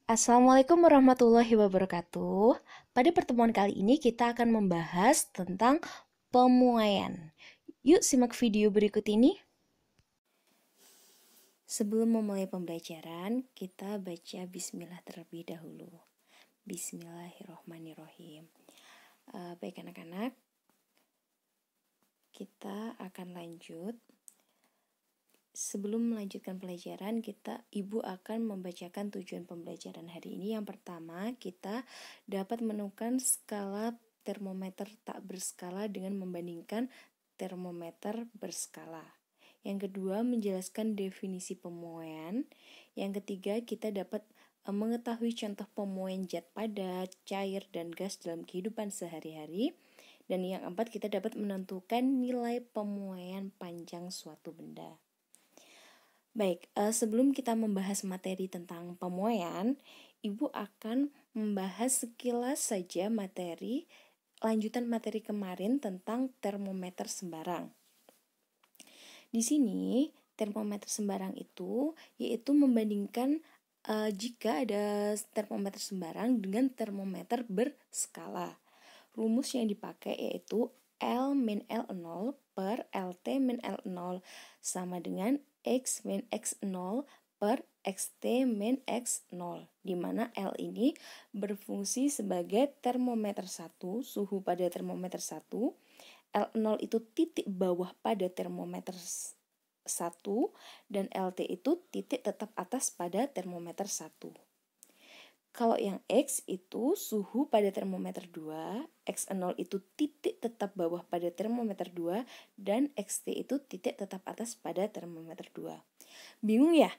Assalamualaikum warahmatullahi wabarakatuh. Pada pertemuan kali ini kita akan membahas tentang pemuaian. Yuk simak video berikut ini. Sebelum memulai pembelajaran, kita baca bismillah terlebih dahulu. Bismillahirrohmanirrohim. Baik anak-anak, kita akan lanjut. Sebelum melanjutkan pelajaran, Ibu akan membacakan tujuan pembelajaran hari ini. Yang pertama, kita dapat menemukan skala termometer tak berskala dengan membandingkan termometer berskala. Yang kedua, menjelaskan definisi pemuaian. Yang ketiga, kita dapat mengetahui contoh pemuaian zat padat, cair, dan gas dalam kehidupan sehari-hari. Dan yang keempat, kita dapat menentukan nilai pemuaian panjang suatu benda. Baik, sebelum kita membahas materi tentang pemuaian, Ibu akan membahas sekilas saja lanjutan materi kemarin tentang termometer sembarang. Di sini, termometer sembarang itu yaitu membandingkan jika ada termometer sembarang dengan termometer berskala. Rumus yang dipakai yaitu L-L0 per LT-L0 sama dengan X-X0 per XT-X0, di mana L ini berfungsi sebagai termometer 1, suhu pada termometer 1, L0 itu titik bawah pada termometer 1, dan LT itu titik tetap atas pada termometer 1. Kalau yang X itu suhu pada termometer 2, X0 itu titik tetap bawah pada termometer 2, dan XT itu titik tetap atas pada termometer 2. Bingung ya?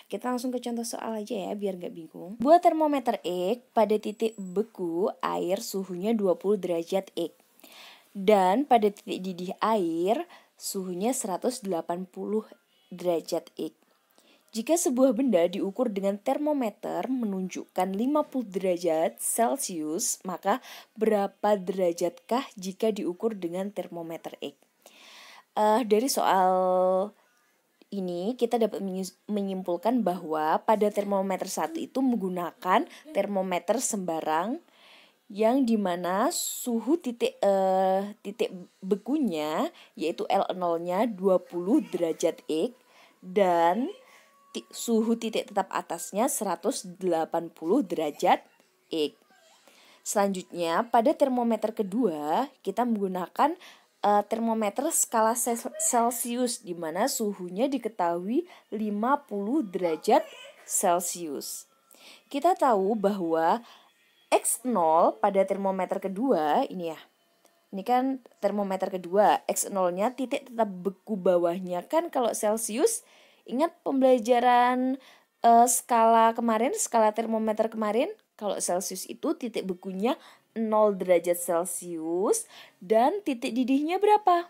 Kita langsung ke contoh soal aja ya biar gak bingung. Buat termometer X pada titik beku air suhunya 20 derajat X. Dan pada titik didih air suhunya 180 derajat X. Jika sebuah benda diukur dengan termometer menunjukkan 50 derajat Celcius, maka berapa derajatkah jika diukur dengan termometer X? Dari soal ini kita dapat menyimpulkan bahwa pada termometer 1 itu menggunakan termometer sembarang yang dimana suhu titik bekunya yaitu L0-nya 20 derajat X dan suhu titik tetap atasnya 180 derajat X. Selanjutnya, pada termometer kedua, kita menggunakan termometer skala Celcius, di mana suhunya diketahui 50 derajat Celcius. Kita tahu bahwa X0 pada termometer kedua, ini kan termometer kedua, X0-nya titik tetap beku bawahnya kan kalau Celcius. Ingat pembelajaran skala termometer kemarin, kalau Celcius itu titik bekunya 0 derajat Celcius dan titik didihnya berapa?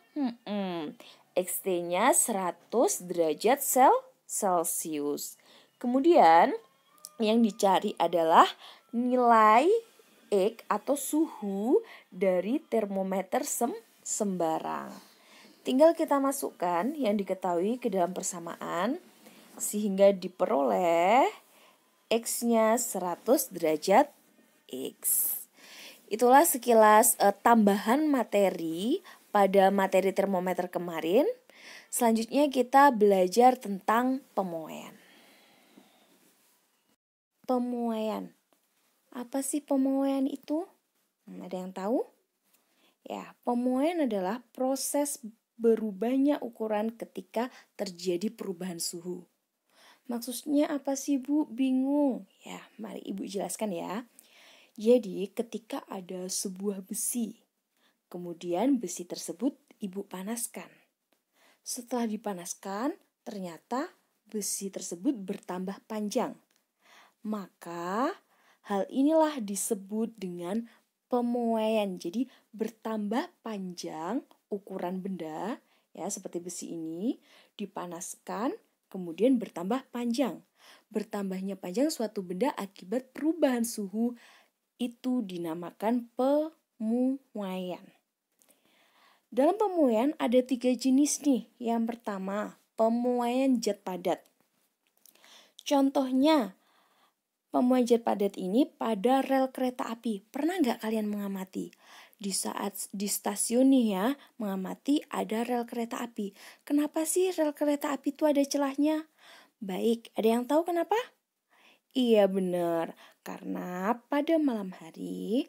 XT-nya 100 derajat Celcius. Kemudian yang dicari adalah nilai X atau suhu dari termometer sembarang. Tinggal kita masukkan yang diketahui ke dalam persamaan sehingga diperoleh X-nya 100 derajat X. Itulah sekilas tambahan materi pada materi termometer kemarin. Selanjutnya kita belajar tentang pemuaian. Pemuaian. Apa sih pemuaian itu? Ada yang tahu? Ya, pemuaian adalah proses berubahnya ukuran ketika terjadi perubahan suhu. Maksudnya apa sih Bu? Bingung? Ya, mari Ibu jelaskan ya. Jadi ketika ada sebuah besi, kemudian besi tersebut Ibu panaskan. Setelah dipanaskan, ternyata besi tersebut bertambah panjang. Maka hal inilah disebut dengan pemuaian. Jadi bertambah panjang ukuran benda ya seperti besi ini dipanaskan kemudian bertambah panjang. Bertambahnya panjang suatu benda akibat perubahan suhu itu dinamakan pemuaian. Dalam pemuaian ada 3 jenis nih. Yang pertama, pemuaian zat padat. Contohnya pemuaian zat padat ini pada rel kereta api. Pernah nggak kalian mengamati? Di saat di stasiun nih ya, mengamati ada rel kereta api. Kenapa sih rel kereta api itu ada celahnya? Baik, ada yang tahu kenapa? Iya benar, karena pada malam hari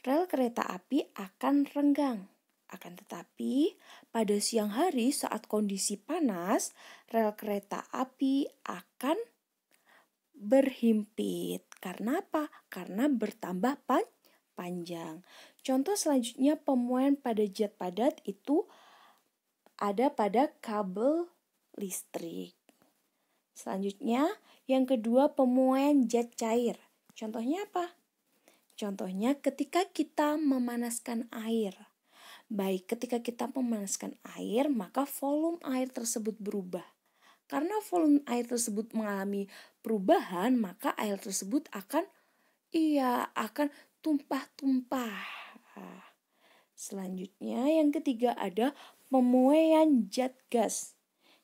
rel kereta api akan renggang. Akan tetapi, pada siang hari saat kondisi panas, rel kereta api akan berhimpit. Karena apa? Karena bertambah panjang. Contoh selanjutnya pemuaian pada zat padat itu ada pada kabel listrik. Selanjutnya, yang kedua pemuaian zat cair. Contohnya apa? Contohnya ketika kita memanaskan air. Baik, ketika kita memanaskan air, maka volume air tersebut berubah. Karena volume air tersebut mengalami perubahan, maka air tersebut akan tumpah-tumpah. Selanjutnya yang ketiga ada pemuaian zat gas.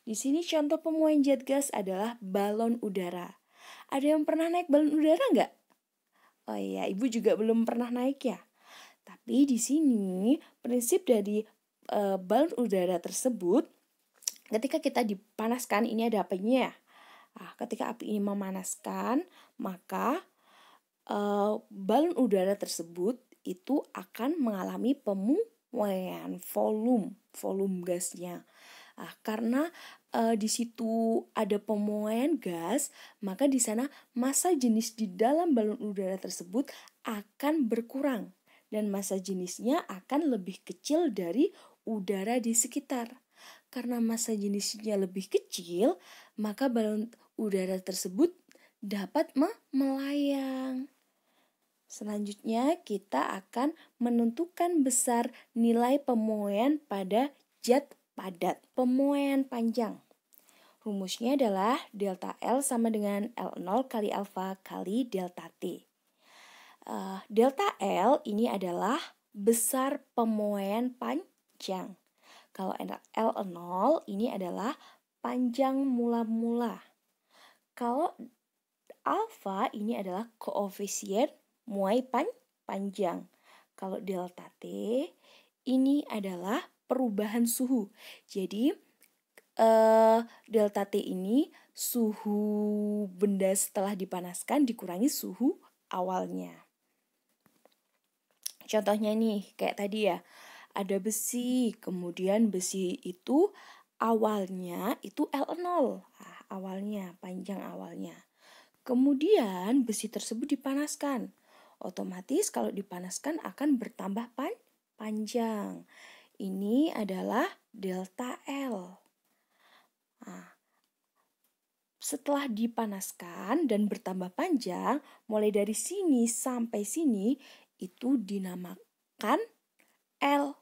Di sini contoh pemuaian zat gas adalah balon udara. Ada yang pernah naik balon udara nggak? Oh iya, Ibu juga belum pernah naik ya. Tapi di sini prinsip dari balon udara tersebut, ketika kita dipanaskan, ini ada apinya ya. Ketika api ini memanaskan, maka balon udara tersebut itu akan mengalami pemuaian volume gasnya. Karena di situ ada pemuaian gas, maka di sana massa jenis di dalam balon udara tersebut akan berkurang dan massa jenisnya akan lebih kecil dari udara di sekitar. Karena massa jenisnya lebih kecil, maka balon udara tersebut dapat melayang. Selanjutnya kita akan menentukan besar nilai pemuaian pada zat padat. Pemuaian panjang. Rumusnya adalah delta L sama dengan L0 kali alfa kali delta T. Delta L ini adalah besar pemuaian panjang. Kalau L0 ini adalah panjang mula-mula. Kalau alfa ini adalah koefisien muai panjang. Kalau delta T ini adalah perubahan suhu. Jadi delta T ini suhu benda setelah dipanaskan dikurangi suhu awalnya. Contohnya nih, kayak tadi ya, ada besi, kemudian besi itu awalnya itu L0, awalnya, panjang awalnya. Kemudian besi tersebut dipanaskan. Otomatis kalau dipanaskan akan bertambah panjang. Ini adalah delta L. Setelah dipanaskan dan bertambah panjang, mulai dari sini sampai sini, itu dinamakan L.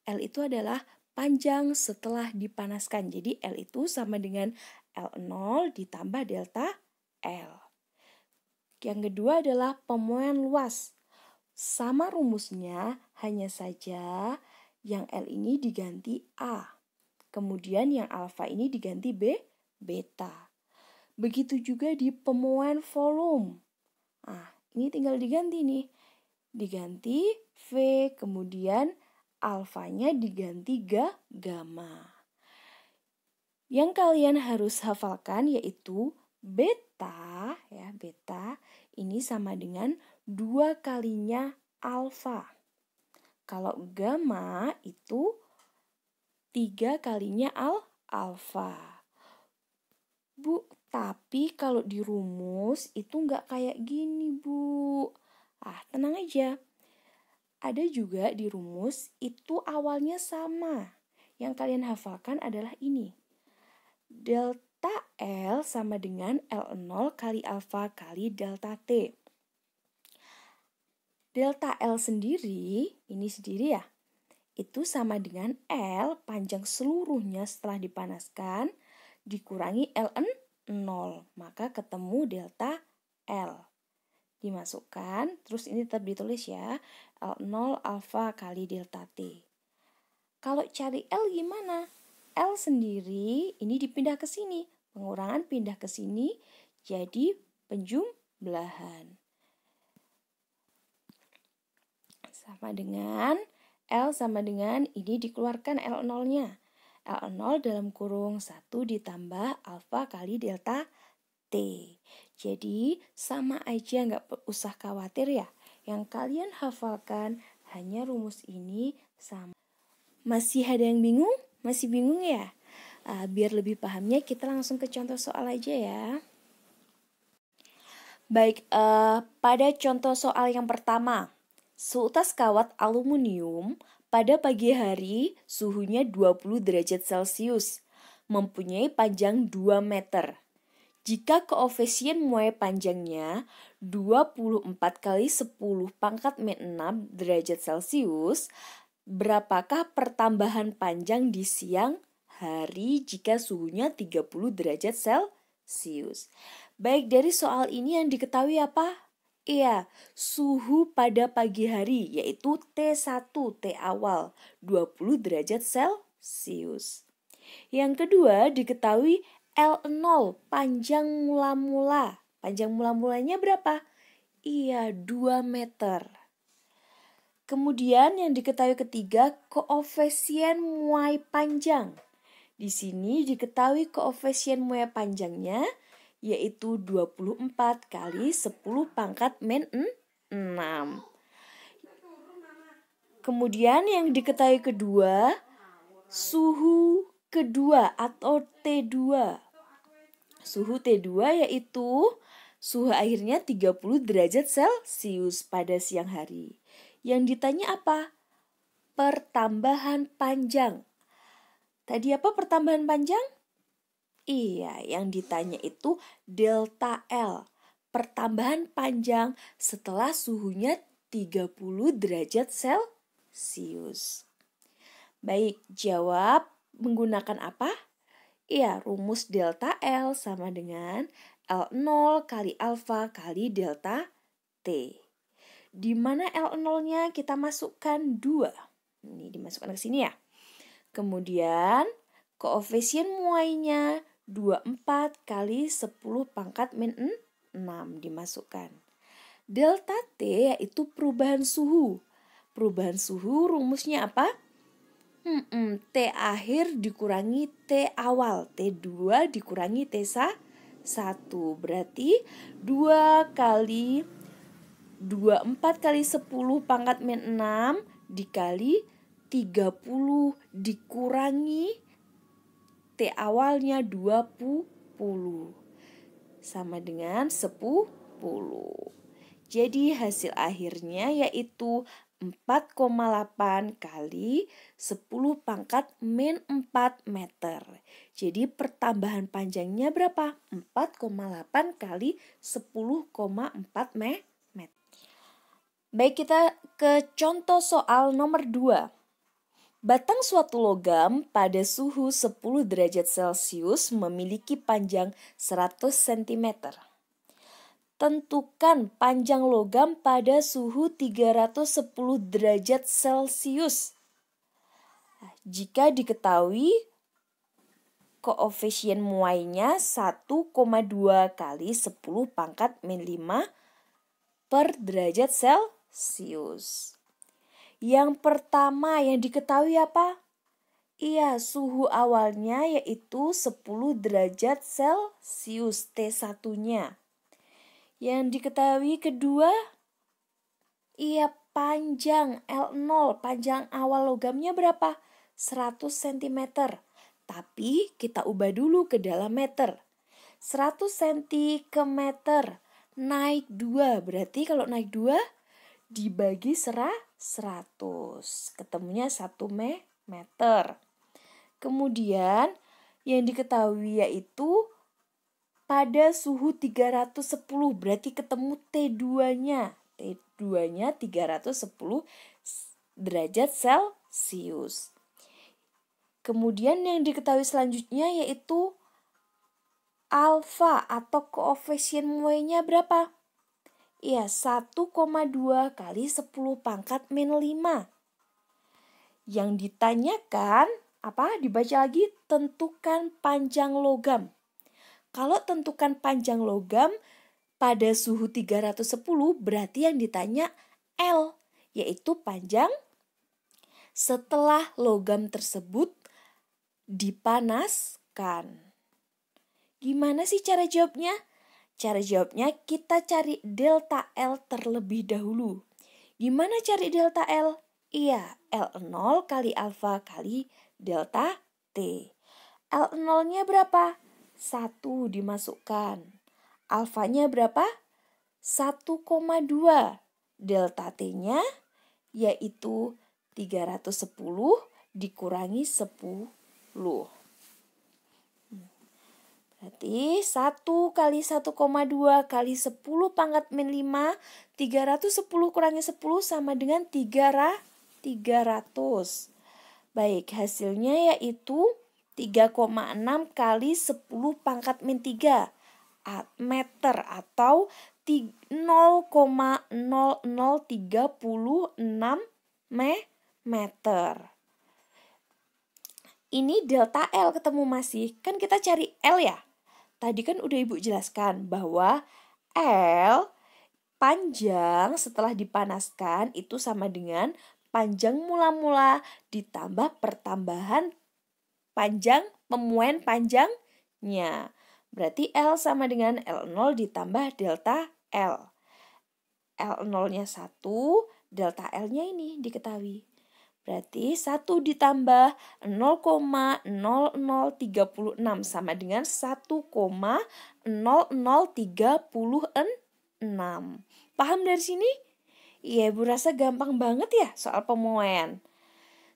L itu adalah panjang setelah dipanaskan. Jadi L itu sama dengan L0 ditambah delta L. Yang kedua adalah pemuaian luas. Sama rumusnya, hanya saja yang L ini diganti A. Kemudian yang alfa ini diganti beta. Begitu juga di pemuaian volume. Ini tinggal diganti nih. Diganti V, kemudian alfanya diganti gamma. Yang kalian harus hafalkan yaitu beta, ya, beta ini sama dengan 2 kalinya alfa. Kalau gamma itu 3 kalinya alfa. Bu, tapi kalau di rumus itu nggak kayak gini, Bu. Tenang aja. Ada juga di rumus itu awalnya sama. Yang kalian hafalkan adalah ini. Delta L sama dengan L0 kali alfa kali delta T. Delta L sendiri, ini sendiri ya, itu sama dengan L panjang seluruhnya setelah dipanaskan dikurangi Ln0. Maka ketemu delta L. Dimasukkan, terus ini tetap ditulis ya, L0 alfa kali delta T. Kalau cari L gimana? L sendiri ini dipindah ke sini. Pengurangan pindah ke sini jadi belahan. Sama dengan L sama dengan ini dikeluarkan L0-nya. L0 dalam kurung 1 ditambah alfa kali delta T. Jadi sama aja, nggak usah khawatir ya. Yang kalian hafalkan hanya rumus ini sama. Masih ada yang bingung? Masih bingung ya? Biar lebih pahamnya kita langsung ke contoh soal aja ya. Baik, pada contoh soal yang pertama. Seutas kawat aluminium pada pagi hari suhunya 20 derajat Celcius, mempunyai panjang 2 meter. Jika koefisien muai panjangnya 24 kali 10 pangkat min 6 derajat Celcius, berapakah pertambahan panjang di siang hari jika suhunya 30 derajat Celcius? Baik, dari soal ini yang diketahui apa? Iya, suhu pada pagi hari yaitu T1, T awal, 20 derajat Celcius. Yang kedua diketahui L0, panjang mula-mula. Panjang mula-mulanya berapa? Iya, 2 meter. Kemudian yang diketahui ketiga, koefisien muai panjang. Di sini diketahui koefisien muai panjangnya yaitu 24 kali 10 pangkat min 6. Kemudian yang diketahui kedua, suhu kedua atau T2. Suhu T2 yaitu suhu airnya 30 derajat Celcius pada siang hari. Yang ditanya apa? Pertambahan panjang. Tadi apa pertambahan panjang? Iya, yang ditanya itu delta L. Pertambahan panjang setelah suhunya 30 derajat Celcius. Baik, jawab menggunakan apa? Iya, rumus delta L sama dengan L0 kali alfa kali delta T. Di mana L0-nya kita masukkan 2. Ini dimasukkan ke sini ya. Kemudian koefisien muainya 24 kali 10 pangkat min 6 dimasukkan. Delta T yaitu perubahan suhu. Perubahan suhu rumusnya apa? T akhir dikurangi T awal. T2 dikurangi T1. Berarti 2 kali 24 kali 10 pangkat min 6 dikali 30 dikurangi T awalnya 20 sama dengan 10. Jadi hasil akhirnya yaitu 4,8 kali 10 pangkat min 4 meter. Jadi pertambahan panjangnya berapa? 4,8 kali 10,4 meter. Baik, kita ke contoh soal nomor 2. Batang suatu logam pada suhu 10 derajat Celcius memiliki panjang 100 cm. Tentukan panjang logam pada suhu 310 derajat Celcius. Jika diketahui koefisien muainya 1,2 kali 10 pangkat min 5 per derajat Celcius. Yang pertama yang diketahui apa? Iya, suhu awalnya yaitu 10 derajat Celcius T1-nya. Yang diketahui kedua, iya panjang L0, panjang awal logamnya berapa? 100 cm. Tapi kita ubah dulu ke dalam meter. 100 cm ke meter naik 2. Berarti kalau naik 2 dibagi 100. Ketemunya 1 meter. Kemudian yang diketahui yaitu pada suhu 310. Berarti ketemu T2-nya. T2-nya 310 derajat Celcius. Kemudian yang diketahui selanjutnya yaitu alfa atau koefisien muainya berapa? Iya, 1,2 kali 10 pangkat min 5. Yang ditanyakan, apa? Dibaca lagi, tentukan panjang logam. Kalau tentukan panjang logam, pada suhu 310 berarti yang ditanya L, yaitu panjang setelah logam tersebut dipanaskan. Gimana sih cara jawabnya? Cara jawabnya kita cari delta L terlebih dahulu. Gimana cari delta L? Iya, L0 kali alfa kali delta T. L0-nya berapa? 1 dimasukkan. Alfanya berapa? 1,2. Delta T-nya yaitu 310 dikurangi 10. Berarti 1 kali 1,2 kali 10 pangkat min 5, 310 kurangi 10 sama dengan 300. Baik, hasilnya yaitu 3,6 kali 10 pangkat min 3 meter atau 0,0036 meter. Ini delta L ketemu masih. Kan kita cari L ya. Tadi kan udah Ibu jelaskan bahwa L panjang setelah dipanaskan itu sama dengan panjang mula-mula ditambah pertambahan panjang pemuaian panjangnya. Berarti L sama dengan L0 ditambah delta L. L0-nya 1, delta L-nya ini diketahui. Berarti 1 ditambah 0,0036 sama dengan 1,0036. Paham dari sini? Iya, Ibu rasa gampang banget ya soal pemuaian.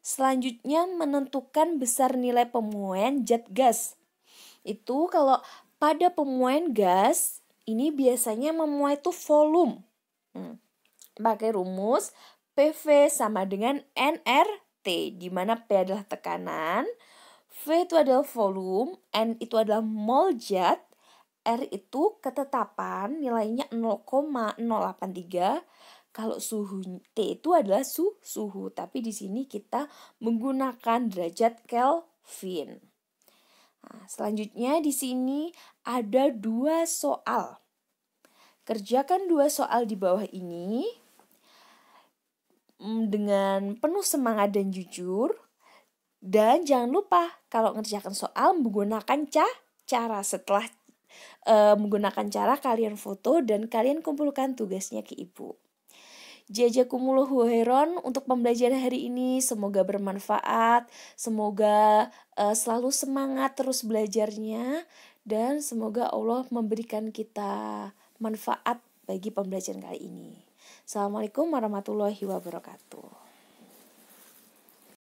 Selanjutnya menentukan besar nilai pemuaian zat gas. Itu kalau pada pemuaian gas, ini biasanya memuai itu volume. Pakai rumus PV sama dengan nRT, di mana P adalah tekanan, V itu adalah volume, N itu adalah mol zat, R itu ketetapan nilainya 0,083. Kalau suhu T itu adalah suhu, tapi di sini kita menggunakan derajat Kelvin. Nah, selanjutnya di sini ada 2 soal. Kerjakan 2 soal di bawah ini dengan penuh semangat dan jujur. Dan jangan lupa kalau ngerjakan soal menggunakan cara setelah menggunakan cara kalian foto dan kalian kumpulkan tugasnya ke Ibu. Jazakumullahu khairan untuk pembelajaran hari ini, semoga bermanfaat, semoga selalu semangat terus belajarnya, dan semoga Allah memberikan kita manfaat bagi pembelajaran kali ini. Assalamualaikum warahmatullahi wabarakatuh.